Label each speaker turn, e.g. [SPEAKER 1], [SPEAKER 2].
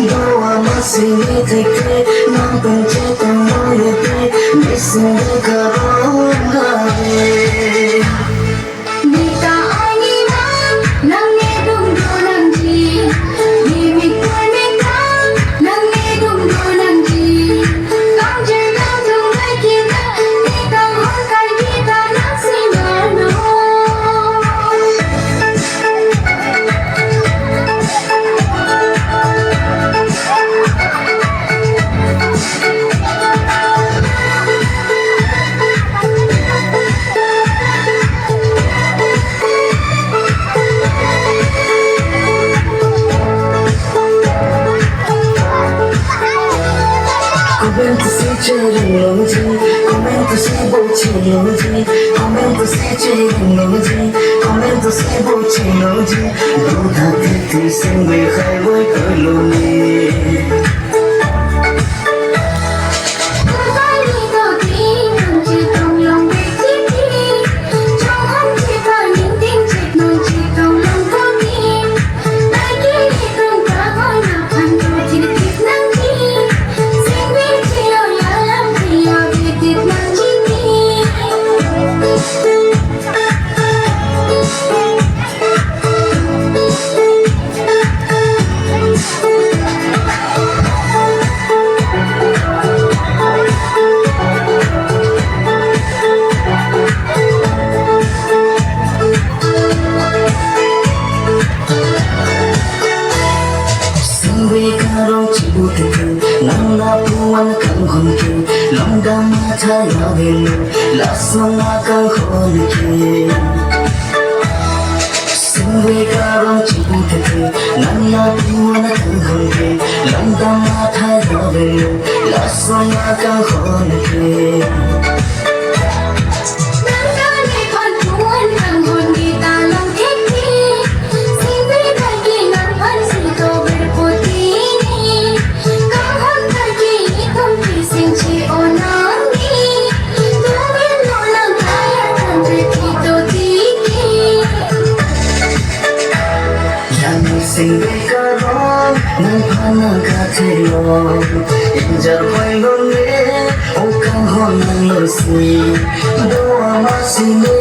[SPEAKER 1] 너와 마시니 되게 넌 번쩍던 너의 빛 내 생각으로 가네
[SPEAKER 2] 네가 아니면 난 내 동동남지 님이 꿀니까 난 내 동동남지 깜질감동 밝히다 네가 헛갈기다 낚시말로
[SPEAKER 1] 코멘트 스치는 너무지 코멘트 씹어치는 너무지 코멘트 스치는 너무지 코멘트 씹어치는 너무지 너다 듣기 생각할 걸 걸로니 생각으로 지부듯 난 나쁘한 강혼길 넌가 맡아야 되는 낯선 나간 혼길 생각으로 지부듯 난 나쁘한 강혼길 넌가 맡아야 되는 낯선 나간 혼길 생각으로 난 하나 같아요 인자 활로네 옥한 혼난 너시 너와 마시네